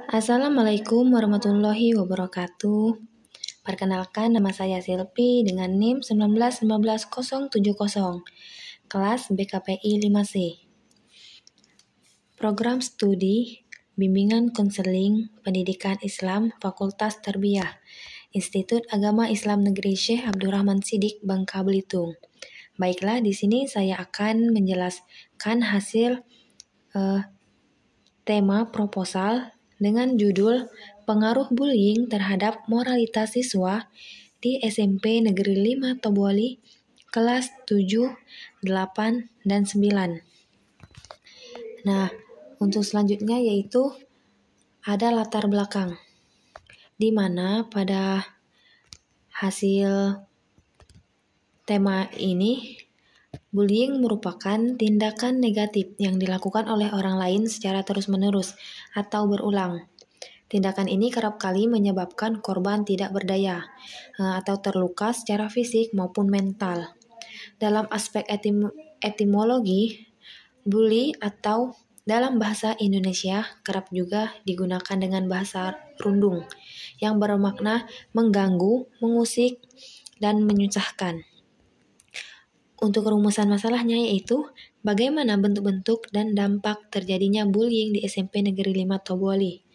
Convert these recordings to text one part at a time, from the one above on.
Assalamualaikum warahmatullahi wabarakatuh. Perkenalkan, nama saya Silpi dengan NIM 1915070, kelas BKPI 5C. Program Studi Bimbingan Konseling Pendidikan Islam Fakultas Tarbiyah Institut Agama Islam Negeri Syekh Abdurrahman Siddiq, Bangka Belitung. Baiklah, di sini saya akan menjelaskan hasil tema proposal dengan judul Pengaruh Bullying Terhadap Moralitas Siswa di SMP Negeri 5 Toboli, kelas 7, 8, dan 9. Nah, untuk selanjutnya yaitu ada latar belakang, di mana pada hasil tema ini, bullying merupakan tindakan negatif yang dilakukan oleh orang lain secara terus-menerus atau berulang. Tindakan ini kerap kali menyebabkan korban tidak berdaya atau terluka secara fisik maupun mental. Dalam aspek etimologi, bully atau dalam bahasa Indonesia kerap juga digunakan dengan bahasa rundung yang bermakna mengganggu, mengusik, dan menyusahkan. Untuk rumusan masalahnya yaitu bagaimana bentuk-bentuk dan dampak terjadinya bullying di SMP Negeri 5 Toboli.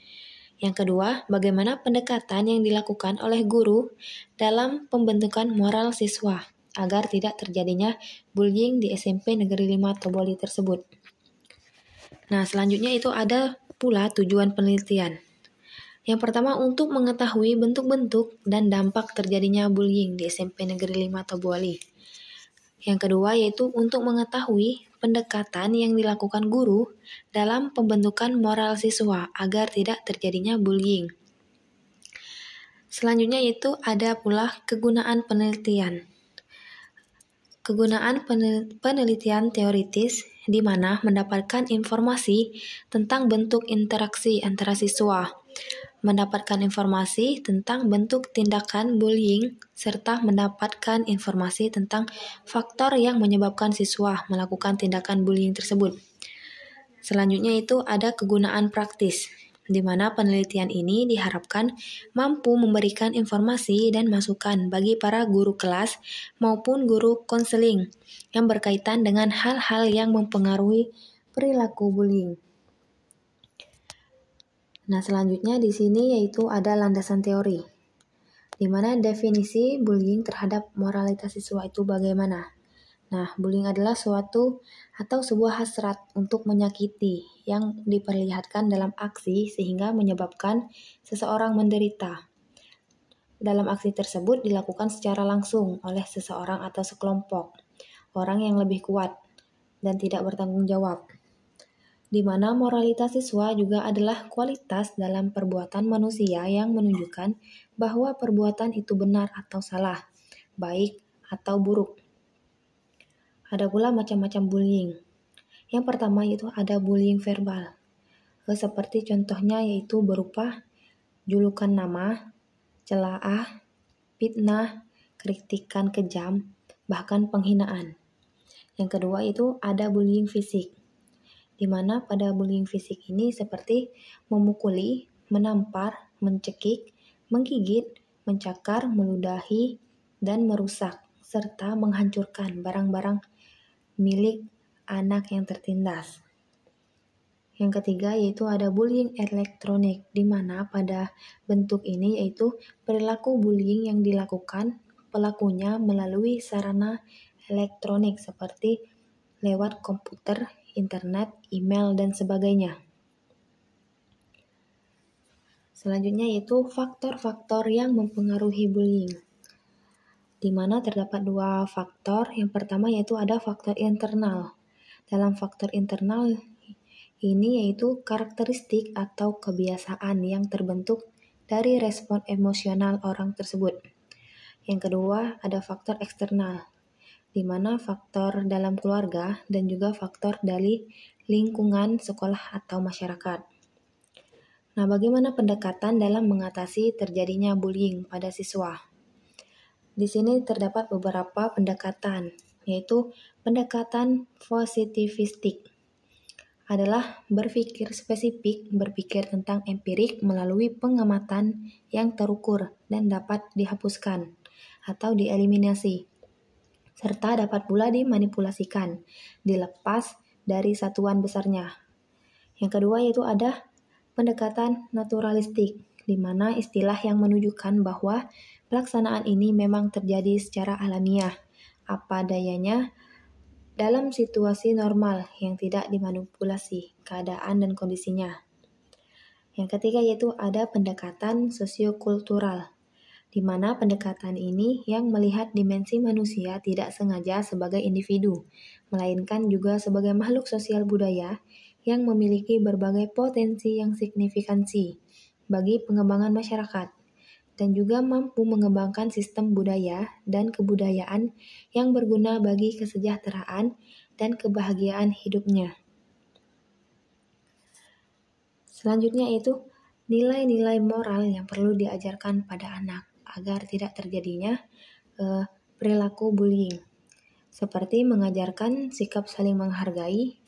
Yang kedua, bagaimana pendekatan yang dilakukan oleh guru dalam pembentukan moral siswa agar tidak terjadinya bullying di SMP Negeri 5 Toboli tersebut. Nah, selanjutnya itu ada pula tujuan penelitian. Yang pertama, untuk mengetahui bentuk-bentuk dan dampak terjadinya bullying di SMP Negeri 5 Toboli. Yang kedua yaitu untuk mengetahui pendekatan yang dilakukan guru dalam pembentukan moral siswa agar tidak terjadinya bullying. Selanjutnya yaitu ada pula kegunaan penelitian. Kegunaan penelitian teoritis di mana mendapatkan informasi tentang bentuk interaksi antara siswa, mendapatkan informasi tentang bentuk tindakan bullying, serta mendapatkan informasi tentang faktor yang menyebabkan siswa melakukan tindakan bullying tersebut. Selanjutnya itu ada kegunaan praktis, di mana penelitian ini diharapkan mampu memberikan informasi dan masukan bagi para guru kelas maupun guru konseling yang berkaitan dengan hal-hal yang mempengaruhi perilaku bullying. Nah, selanjutnya di sini yaitu ada landasan teori, di mana definisi bullying terhadap moralitas siswa itu bagaimana. Nah, bullying adalah suatu atau sebuah hasrat untuk menyakiti yang diperlihatkan dalam aksi sehingga menyebabkan seseorang menderita. Dalam aksi tersebut dilakukan secara langsung oleh seseorang atau sekelompok orang yang lebih kuat dan tidak bertanggung jawab. Di mana moralitas siswa juga adalah kualitas dalam perbuatan manusia yang menunjukkan bahwa perbuatan itu benar atau salah, baik atau buruk. Ada pula macam-macam bullying. Yang pertama yaitu ada bullying verbal. Seperti contohnya yaitu berupa julukan nama, celah, fitnah, kritikan kejam, bahkan penghinaan. Yang kedua itu ada bullying fisik, di mana pada bullying fisik ini seperti memukuli, menampar, mencekik, menggigit, mencakar, meludahi, dan merusak, serta menghancurkan barang-barang milik anak yang tertindas. Yang ketiga yaitu ada bullying elektronik, di mana pada bentuk ini yaitu perilaku bullying yang dilakukan pelakunya melalui sarana elektronik seperti lewat komputer, internet, email, dan sebagainya. Selanjutnya yaitu faktor-faktor yang mempengaruhi bullying, di mana terdapat dua faktor. Yang pertama yaitu ada faktor internal. Dalam faktor internal ini yaitu karakteristik atau kebiasaan yang terbentuk dari respon emosional orang tersebut. Yang kedua ada faktor eksternal, di mana faktor dalam keluarga dan juga faktor dari lingkungan sekolah atau masyarakat. Nah, bagaimana pendekatan dalam mengatasi terjadinya bullying pada siswa? Di sini terdapat beberapa pendekatan, yaitu pendekatan positivistik adalah berpikir spesifik, berpikir tentang empirik melalui pengamatan yang terukur dan dapat dihapuskan atau dieliminasi, serta dapat pula dimanipulasikan, dilepas dari satuan besarnya. Yang kedua yaitu ada pendekatan naturalistik, di mana istilah yang menunjukkan bahwa pelaksanaan ini memang terjadi secara alamiah, apa dayanya, dalam situasi normal yang tidak dimanipulasi keadaan dan kondisinya. Yang ketiga yaitu ada pendekatan sosiokultural, di mana pendekatan ini yang melihat dimensi manusia tidak sengaja sebagai individu, melainkan juga sebagai makhluk sosial budaya yang memiliki berbagai potensi yang signifikansi bagi pengembangan masyarakat, dan juga mampu mengembangkan sistem budaya dan kebudayaan yang berguna bagi kesejahteraan dan kebahagiaan hidupnya. Selanjutnya itu nilai-nilai moral yang perlu diajarkan pada anak agar tidak terjadinya perilaku bullying, seperti mengajarkan sikap saling menghargai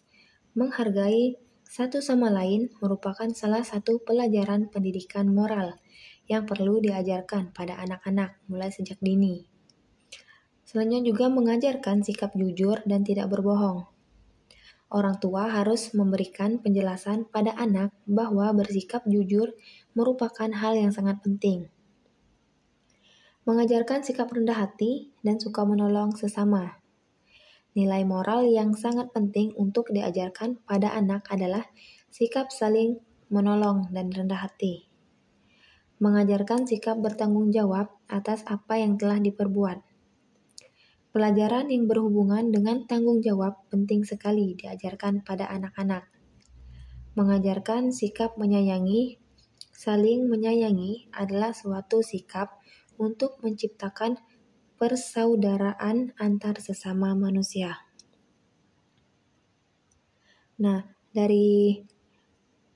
satu sama lain merupakan salah satu pelajaran pendidikan moral yang perlu diajarkan pada anak-anak mulai sejak dini. Selanjutnya juga mengajarkan sikap jujur dan tidak berbohong. Orang tua harus memberikan penjelasan pada anak bahwa bersikap jujur merupakan hal yang sangat penting. Mengajarkan sikap rendah hati dan suka menolong sesama. Nilai moral yang sangat penting untuk diajarkan pada anak adalah sikap saling menolong dan rendah hati. Mengajarkan sikap bertanggung jawab atas apa yang telah diperbuat. Pelajaran yang berhubungan dengan tanggung jawab penting sekali diajarkan pada anak-anak. Mengajarkan sikap menyayangi, saling menyayangi adalah suatu sikap untuk menciptakan persaudaraan antar sesama manusia. Nah, dari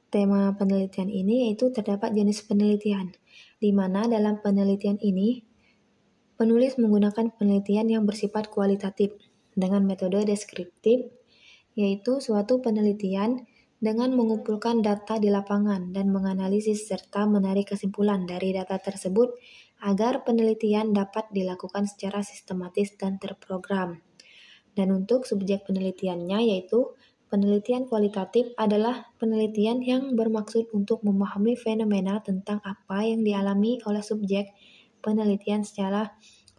tema penelitian ini yaitu terdapat jenis penelitian, di mana dalam penelitian ini penulis menggunakan penelitian yang bersifat kualitatif dengan metode deskriptif, yaitu suatu penelitian dengan mengumpulkan data di lapangan dan menganalisis serta menarik kesimpulan dari data tersebut agar penelitian dapat dilakukan secara sistematis dan terprogram. Dan untuk subjek penelitiannya yaitu penelitian kualitatif adalah penelitian yang bermaksud untuk memahami fenomena tentang apa yang dialami oleh subjek penelitian secara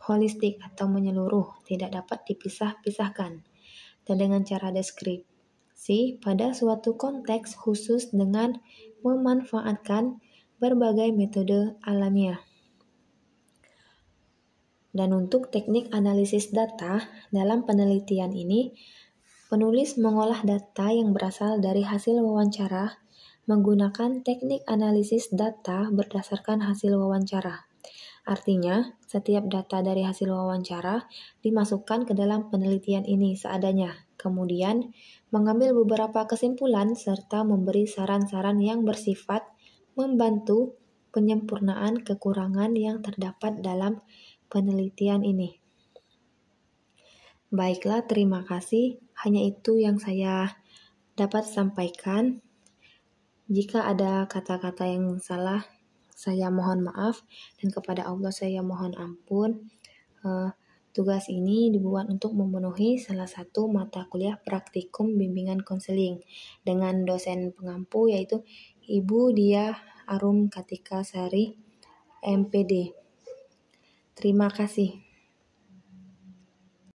holistik atau menyeluruh, tidak dapat dipisah-pisahkan, dan dengan cara deskripsi pada suatu konteks khusus dengan memanfaatkan berbagai metode alamiah. Dan untuk teknik analisis data, dalam penelitian ini, penulis mengolah data yang berasal dari hasil wawancara menggunakan teknik analisis data berdasarkan hasil wawancara. Artinya, setiap data dari hasil wawancara dimasukkan ke dalam penelitian ini seadanya, kemudian mengambil beberapa kesimpulan serta memberi saran-saran yang bersifat membantu penyempurnaan kekurangan yang terdapat dalam penelitian ini. Baiklah, terima kasih. Hanya itu yang saya dapat sampaikan. Jika ada kata-kata yang salah, saya mohon maaf, dan kepada Allah saya mohon ampun. Tugas ini dibuat untuk memenuhi salah satu mata kuliah praktikum bimbingan konseling dengan dosen pengampu yaitu Ibu Diah Arum Katika Sari, MPD. Terima kasih.